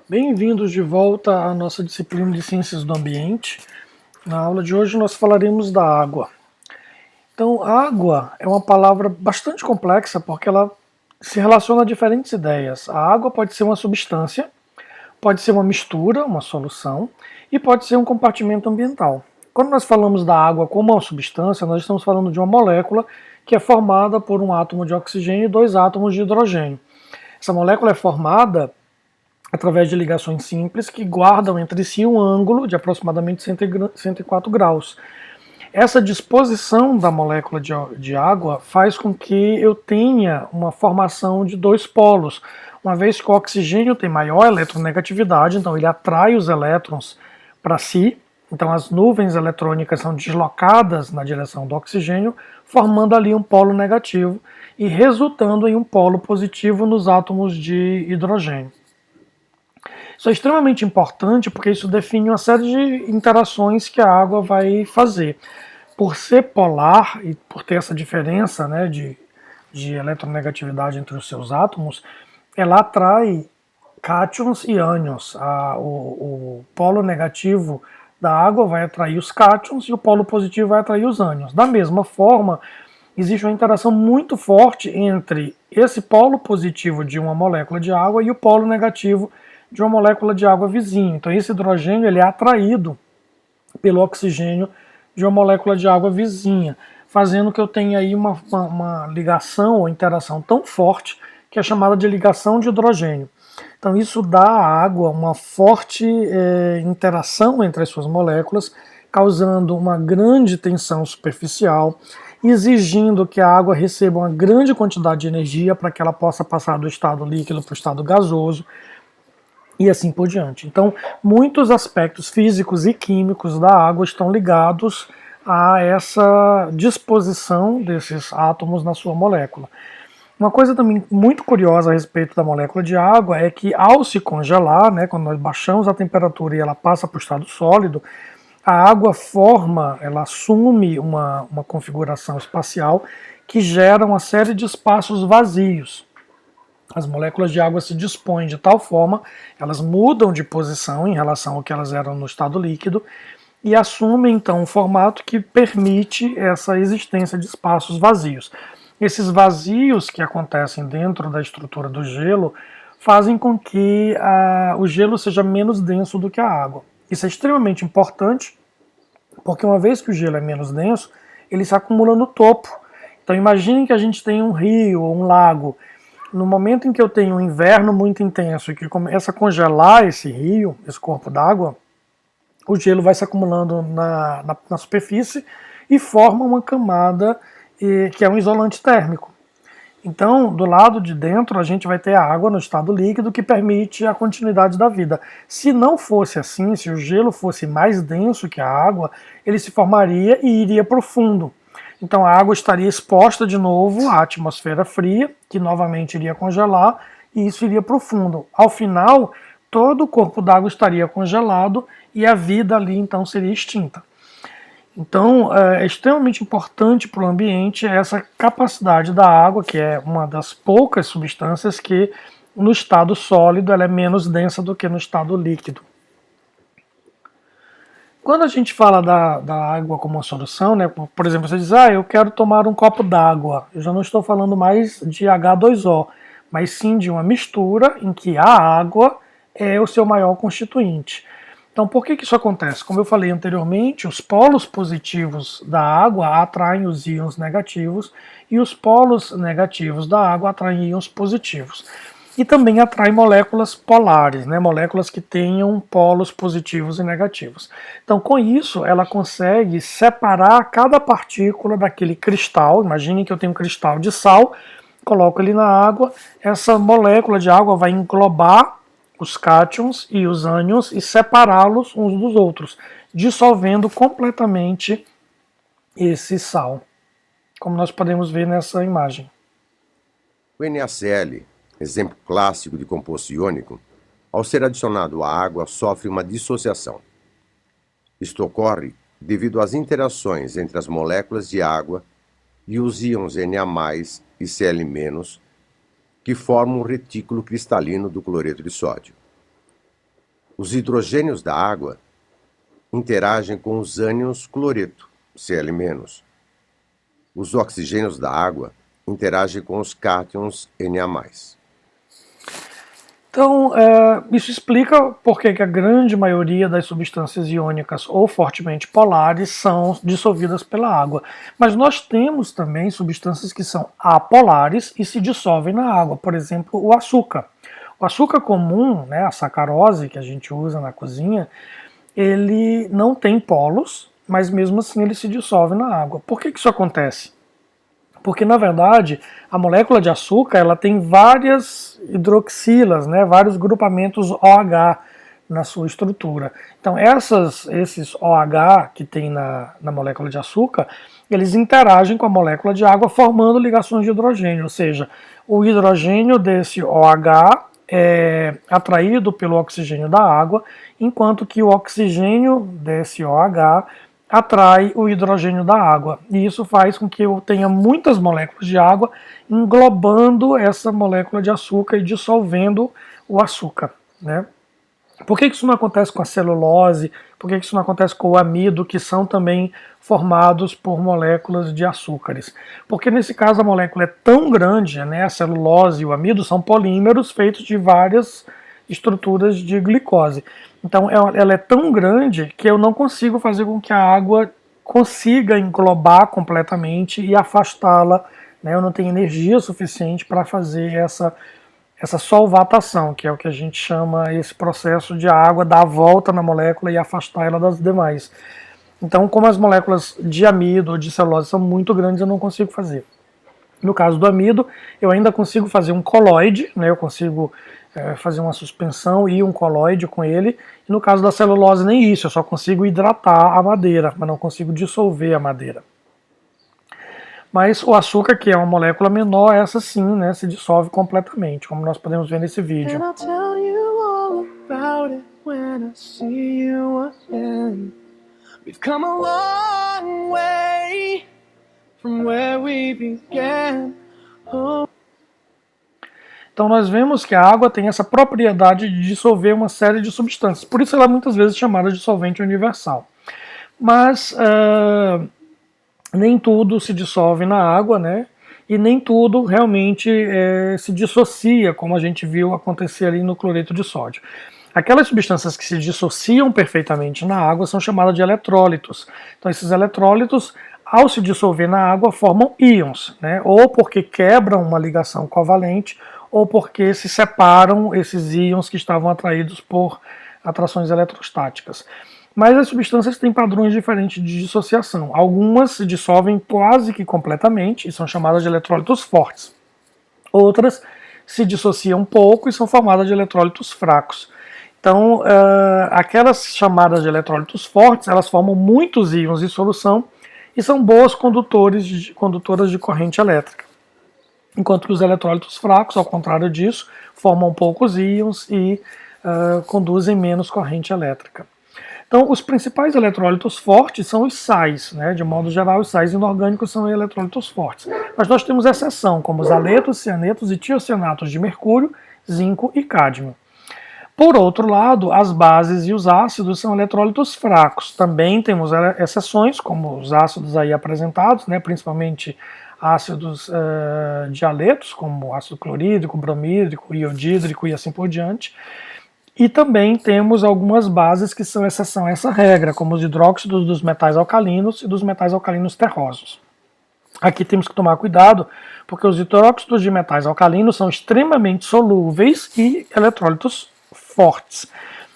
Bem-vindos de volta à nossa disciplina de Ciências do Ambiente. Na aula de hoje nós falaremos da água. Então, água é uma palavra bastante complexa porque ela se relaciona a diferentes ideias. A água pode ser uma substância, pode ser uma mistura, uma solução, e pode ser um compartimento ambiental. Quando nós falamos da água como uma substância, nós estamos falando de uma molécula que é formada por um átomo de oxigênio e dois átomos de hidrogênio. Essa molécula é formada através de ligações simples que guardam entre si um ângulo de aproximadamente 104 graus. Essa disposição da molécula de água faz com que eu tenha uma formação de dois polos. Uma vez que o oxigênio tem maior eletronegatividade, então ele atrai os elétrons para si, então as nuvens eletrônicas são deslocadas na direção do oxigênio, formando ali um polo negativo e resultando em um polo positivo nos átomos de hidrogênio. Isso é extremamente importante porque isso define uma série de interações que a água vai fazer. Por ser polar e por ter essa diferença, né, de eletronegatividade entre os seus átomos, ela atrai cátions e ânions. O polo negativo da água vai atrair os cátions e o polo positivo vai atrair os ânions. Da mesma forma, existe uma interação muito forte entre esse polo positivo de uma molécula de água e o polo negativo de uma molécula de água vizinha. Então esse hidrogênio ele é atraído pelo oxigênio de uma molécula de água vizinha, fazendo que eu tenha aí uma ligação ou interação tão forte que é chamada de ligação de hidrogênio. Então isso dá à água uma forte interação entre as suas moléculas, causando uma grande tensão superficial, exigindo que a água receba uma grande quantidade de energia para que ela possa passar do estado líquido para o estado gasoso, e assim por diante. Então, muitos aspectos físicos e químicos da água estão ligados a essa disposição desses átomos na sua molécula. Uma coisa também muito curiosa a respeito da molécula de água é que ao se congelar, né, quando nós baixamos a temperatura e ela passa para o estado sólido, a água forma, ela assume uma configuração espacial que gera uma série de espaços vazios. As moléculas de água se dispõem de tal forma, elas mudam de posição em relação ao que elas eram no estado líquido e assumem então um formato que permite essa existência de espaços vazios. Esses vazios que acontecem dentro da estrutura do gelo fazem com que o gelo seja menos denso do que a água. Isso é extremamente importante, porque uma vez que o gelo é menos denso, ele se acumula no topo. Então imagine que a gente tem um rio ou um lago. No momento em que eu tenho um inverno muito intenso e que começa a congelar esse rio, esse corpo d'água, o gelo vai se acumulando na superfície e forma uma camada que é um isolante térmico. Então, do lado de dentro, a gente vai ter a água no estado líquido que permite a continuidade da vida. Se não fosse assim, se o gelo fosse mais denso que a água, ele se formaria e iria para o fundo. Então a água estaria exposta de novo à atmosfera fria, que novamente iria congelar, e isso iria para o fundo. Ao final, todo o corpo d'água estaria congelado e a vida ali então seria extinta. Então é extremamente importante para o ambiente essa capacidade da água, que é uma das poucas substâncias que no estado sólido ela é menos densa do que no estado líquido. Quando a gente fala da água como uma solução, né, por exemplo, você diz, eu quero tomar um copo d'água. Eu já não estou falando mais de H2O, mas sim de uma mistura em que a água é o seu maior constituinte. Então, por que isso acontece? Como eu falei anteriormente, os polos positivos da água atraem os íons negativos e os polos negativos da água atraem íons positivos. E também atrai moléculas polares, né, moléculas que tenham polos positivos e negativos. Então, com isso, ela consegue separar cada partícula daquele cristal. Imaginem que eu tenho um cristal de sal, coloco ele na água, essa molécula de água vai englobar os cátions e os ânions e separá-los uns dos outros, dissolvendo completamente esse sal, como nós podemos ver nessa imagem. O NaCl, exemplo clássico de composto iônico, ao ser adicionado à água, sofre uma dissociação. Isto ocorre devido às interações entre as moléculas de água e os íons Na+, e Cl-, que formam o retículo cristalino do cloreto de sódio. Os hidrogênios da água interagem com os ânions cloreto, Cl-. Os oxigênios da água interagem com os cátions Na+. Então, isso explica por que a grande maioria das substâncias iônicas ou fortemente polares são dissolvidas pela água. Mas nós temos também substâncias que são apolares e se dissolvem na água. Por exemplo, o açúcar. O açúcar comum, né, a sacarose que a gente usa na cozinha, ele não tem polos, mas mesmo assim ele se dissolve na água. Por que isso acontece? Porque, na verdade, a molécula de açúcar ela tem várias hidroxilas, né, vários grupamentos OH na sua estrutura. Então, esses OH que tem na molécula de açúcar, eles interagem com a molécula de água formando ligações de hidrogênio, ou seja, o hidrogênio desse OH é atraído pelo oxigênio da água, enquanto que o oxigênio desse OH atrai o hidrogênio da água. E isso faz com que eu tenha muitas moléculas de água englobando essa molécula de açúcar e dissolvendo o açúcar, né? Por que isso não acontece com a celulose? Por que isso não acontece com o amido, que são também formados por moléculas de açúcares? Porque nesse caso a molécula é tão grande, né? A celulose e o amido são polímeros feitos de várias estruturas de glicose. Então ela é tão grande que eu não consigo fazer com que a água consiga englobar completamente e afastá-la, né? Eu não tenho energia suficiente para fazer essa solvatação, que é o que a gente chama esse processo de a água dar a volta na molécula e afastar ela das demais. Então, como as moléculas de amido ou de celulose são muito grandes, eu não consigo fazer. No caso do amido, eu ainda consigo fazer um colóide, né? Eu consigo fazer uma suspensão e um colóide com ele. E no caso da celulose, nem isso, eu só consigo hidratar a madeira, mas não consigo dissolver a madeira. Mas o açúcar, que é uma molécula menor, essa sim, né, se dissolve completamente, como nós podemos ver nesse vídeo. We've come a long way from where we began. Oh. Então nós vemos que a água tem essa propriedade de dissolver uma série de substâncias. Por isso ela é muitas vezes chamada de solvente universal. Mas nem tudo se dissolve na água, né? E nem tudo realmente se dissocia, como a gente viu acontecer ali no cloreto de sódio. Aquelas substâncias que se dissociam perfeitamente na água são chamadas de eletrólitos. Então esses eletrólitos, ao se dissolver na água, formam íons, né? Ou porque quebram uma ligação covalente, ou porque se separam esses íons que estavam atraídos por atrações eletrostáticas. Mas as substâncias têm padrões diferentes de dissociação. Algumas se dissolvem quase que completamente e são chamadas de eletrólitos fortes. Outras se dissociam pouco e são formadas de eletrólitos fracos. Então, aquelas chamadas de eletrólitos fortes, elas formam muitos íons em solução e são boas condutoras de corrente elétrica. Enquanto que os eletrólitos fracos, ao contrário disso, formam poucos íons e conduzem menos corrente elétrica. Então, os principais eletrólitos fortes são os sais, né? De modo geral, os sais inorgânicos são eletrólitos fortes. Mas nós temos exceção, como os aletos, cianetos e tiocianatos de mercúrio, zinco e cádmio. Por outro lado, as bases e os ácidos são eletrólitos fracos. Também temos exceções, como os ácidos aí apresentados, né? Principalmente ácidos de haletos, como ácido clorídrico, bromídrico, iodídrico e assim por diante. E também temos algumas bases que são exceção a essa regra, como os hidróxidos dos metais alcalinos e dos metais alcalinos terrosos. Aqui temos que tomar cuidado, porque os hidróxidos de metais alcalinos são extremamente solúveis e eletrólitos fortes.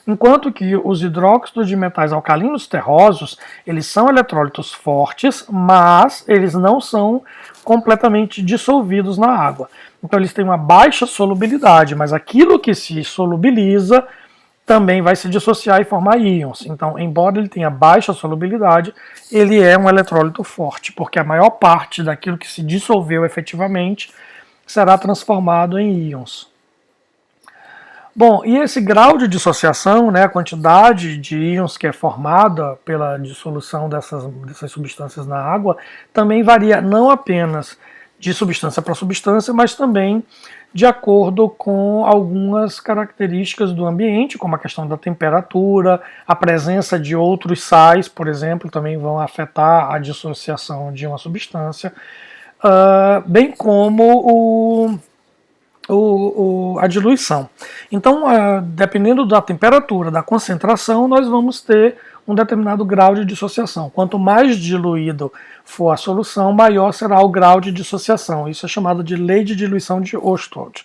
Enquanto que os hidróxidos de metais alcalinos terrosos, eles são eletrólitos fortes, mas eles não são completamente dissolvidos na água. Então eles têm uma baixa solubilidade, mas aquilo que se solubiliza também vai se dissociar e formar íons. Então, embora ele tenha baixa solubilidade, ele é um eletrólito forte, porque a maior parte daquilo que se dissolveu efetivamente será transformado em íons. Bom, e esse grau de dissociação, né, a quantidade de íons que é formada pela dissolução dessas substâncias na água, também varia não apenas de substância para substância, mas também de acordo com algumas características do ambiente, como a questão da temperatura, a presença de outros sais, por exemplo, também vão afetar a dissociação de uma substância, bem como a diluição. Então, dependendo da temperatura, da concentração, nós vamos ter um determinado grau de dissociação. Quanto mais diluído for a solução, maior será o grau de dissociação. Isso é chamado de lei de diluição de Ostwald.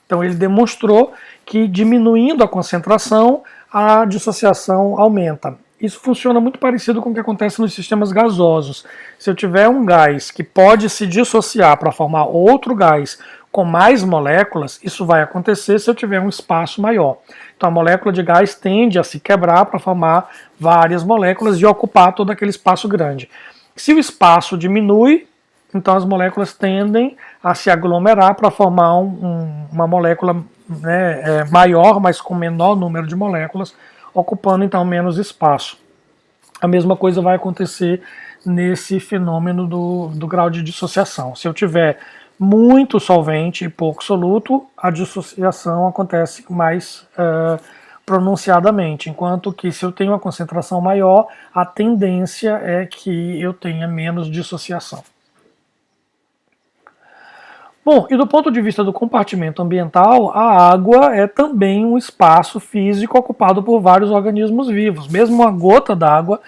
Então, ele demonstrou que diminuindo a concentração, a dissociação aumenta. Isso funciona muito parecido com o que acontece nos sistemas gasosos. Se eu tiver um gás que pode se dissociar para formar outro gás com mais moléculas, isso vai acontecer se eu tiver um espaço maior. Então a molécula de gás tende a se quebrar para formar várias moléculas e ocupar todo aquele espaço grande. Se o espaço diminui, então as moléculas tendem a se aglomerar para formar uma molécula, né, maior, mas com menor número de moléculas, ocupando então menos espaço. A mesma coisa vai acontecer nesse fenômeno do grau de dissociação. Se eu tiver muito solvente e pouco soluto, a dissociação acontece mais pronunciadamente, enquanto que se eu tenho uma concentração maior, a tendência é que eu tenha menos dissociação. Bom, e do ponto de vista do compartimento ambiental, a água é também um espaço físico ocupado por vários organismos vivos. Mesmo uma gota d'água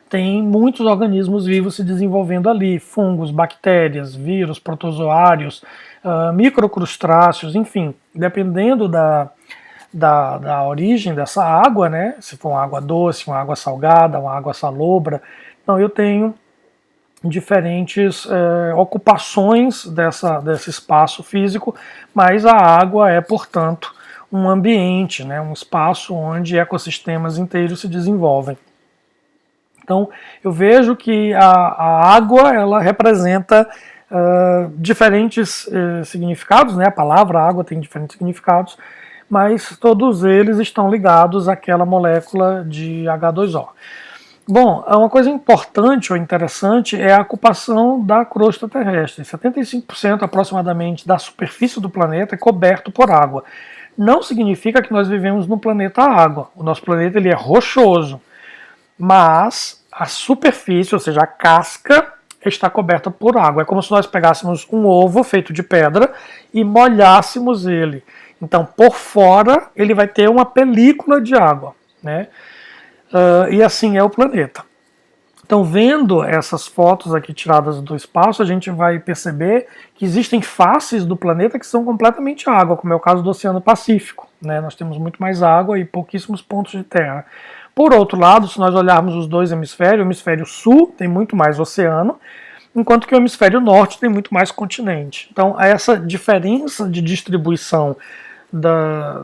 tem muitos organismos vivos se desenvolvendo ali, fungos, bactérias, vírus, protozoários, microcrustáceos, enfim, dependendo da origem dessa água, né? Se for uma água doce, uma água salgada, uma água salobra, então eu tenho diferentes ocupações desse espaço físico, mas a água é, portanto, um ambiente, né? Um espaço onde ecossistemas inteiros se desenvolvem. Então, eu vejo que a água ela representa diferentes significados, né? A palavra água tem diferentes significados, mas todos eles estão ligados àquela molécula de H2O. Bom, uma coisa importante ou interessante é a ocupação da crosta terrestre. 75% aproximadamente da superfície do planeta é coberto por água. Não significa que nós vivemos no planeta água. O nosso planeta ele é rochoso, mas a superfície, ou seja, a casca, está coberta por água. É como se nós pegássemos um ovo feito de pedra e molhássemos ele. Então, por fora, ele vai ter uma película de água, né? E assim é o planeta. Então, vendo essas fotos aqui tiradas do espaço, a gente vai perceber que existem faces do planeta que são completamente água, como é o caso do Oceano Pacífico, né? Nós temos muito mais água e pouquíssimos pontos de terra. Por outro lado, se nós olharmos os dois hemisférios, o hemisfério sul tem muito mais oceano, enquanto que o hemisfério norte tem muito mais continente. Então, essa diferença de distribuição da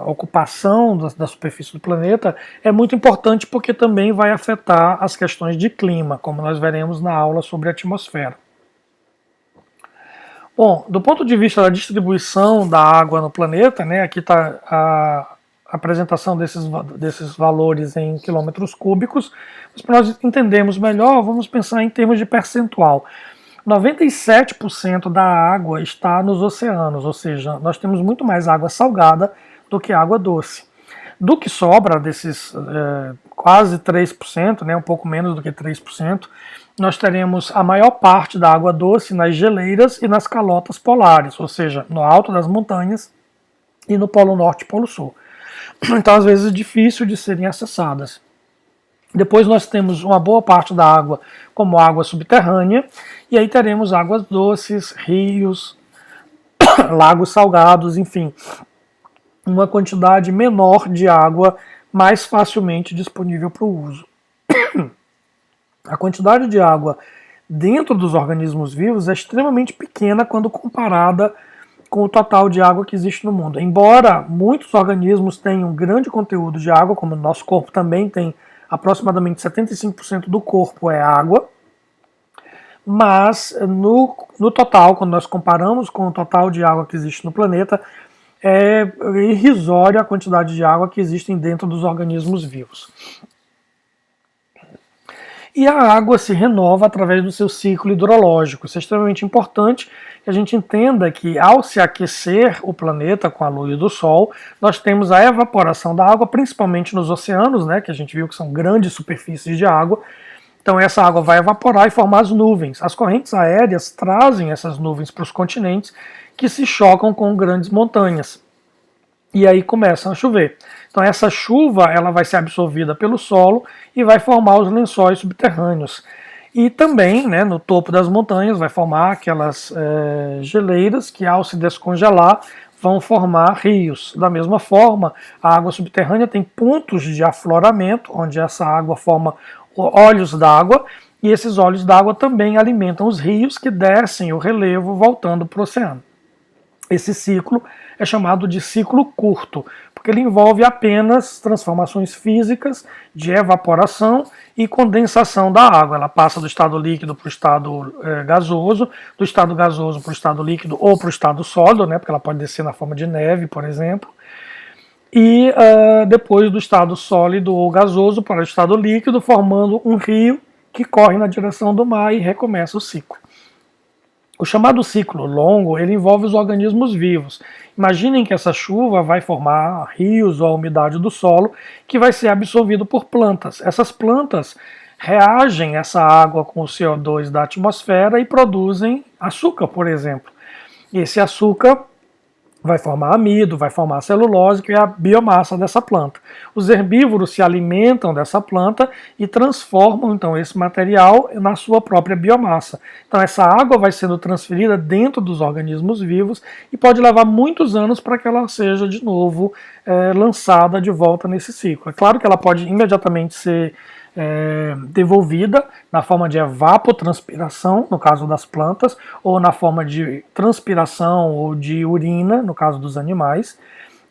ocupação da superfície do planeta é muito importante porque também vai afetar as questões de clima, como nós veremos na aula sobre a atmosfera. Bom, do ponto de vista da distribuição da água no planeta, né, aqui está a apresentação desses valores em quilômetros cúbicos, mas para nós entendermos melhor, vamos pensar em termos de percentual. 97% da água está nos oceanos, ou seja, nós temos muito mais água salgada do que água doce. Do que sobra desses quase 3%, né, um pouco menos do que 3%, nós teremos a maior parte da água doce nas geleiras e nas calotas polares, ou seja, no alto das montanhas e no Polo Norte e Polo Sul. Então, às vezes, é difícil de serem acessadas. Depois nós temos uma boa parte da água como água subterrânea, e aí teremos águas doces, rios, lagos salgados, enfim, uma quantidade menor de água mais facilmente disponível para o uso. A quantidade de água dentro dos organismos vivos é extremamente pequena quando comparada com o total de água que existe no mundo. Embora muitos organismos tenham grande conteúdo de água, como o nosso corpo também tem aproximadamente 75% do corpo é água, mas no total, quando nós comparamos com o total de água que existe no planeta, é irrisória a quantidade de água que existe dentro dos organismos vivos. E a água se renova através do seu ciclo hidrológico. Isso é extremamente importante que a gente entenda que, ao se aquecer o planeta com a luz do Sol, nós temos a evaporação da água, principalmente nos oceanos, né, que a gente viu que são grandes superfícies de água. Então essa água vai evaporar e formar as nuvens. As correntes aéreas trazem essas nuvens para os continentes, que se chocam com grandes montanhas. E aí começam a chover. Então essa chuva ela vai ser absorvida pelo solo e vai formar os lençóis subterrâneos. E também, né, no topo das montanhas vai formar aquelas geleiras que, ao se descongelar, vão formar rios. Da mesma forma, a água subterrânea tem pontos de afloramento, onde essa água forma olhos d'água, e esses olhos d'água também alimentam os rios que descem o relevo voltando para o oceano. Esse ciclo é chamado de ciclo curto, porque ele envolve apenas transformações físicas de evaporação e condensação da água. Ela passa do estado líquido para o estado gasoso, do estado gasoso para o estado líquido ou para o estado sólido, né, porque ela pode descer na forma de neve, por exemplo, e depois do estado sólido ou gasoso para o estado líquido, formando um rio que corre na direção do mar e recomeça o ciclo. O chamado ciclo longo, ele envolve os organismos vivos. Imaginem que essa chuva vai formar rios ou a umidade do solo, que vai ser absorvido por plantas. Essas plantas reagem essa água com o CO2 da atmosfera e produzem açúcar, por exemplo. Esse açúcar vai formar amido, vai formar celulose, que é a biomassa dessa planta. Os herbívoros se alimentam dessa planta e transformam então esse material na sua própria biomassa. Então essa água vai sendo transferida dentro dos organismos vivos e pode levar muitos anos para que ela seja de novo lançada de volta nesse ciclo. É claro que ela pode imediatamente ser devolvida na forma de evapotranspiração, no caso das plantas, ou na forma de transpiração ou de urina, no caso dos animais,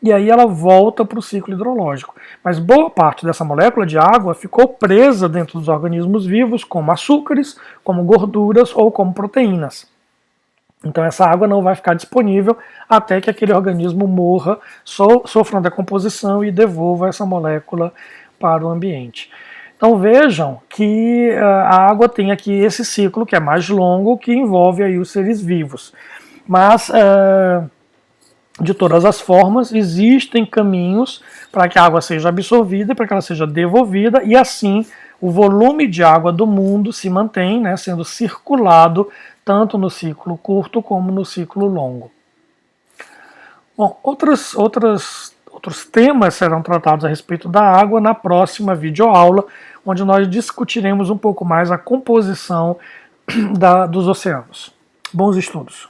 e aí ela volta para o ciclo hidrológico. Mas boa parte dessa molécula de água ficou presa dentro dos organismos vivos, como açúcares, como gorduras ou como proteínas. Então essa água não vai ficar disponível até que aquele organismo morra, sofra uma decomposição e devolva essa molécula para o ambiente. Então vejam que a água tem aqui esse ciclo que é mais longo, que envolve aí os seres vivos. Mas, de todas as formas, existem caminhos para que a água seja absorvida, para que ela seja devolvida, e assim o volume de água do mundo se mantém, né, sendo circulado tanto no ciclo curto como no ciclo longo. Bom, outros temas serão tratados a respeito da água na próxima videoaula, onde nós discutiremos um pouco mais a composição dos oceanos. Bons estudos!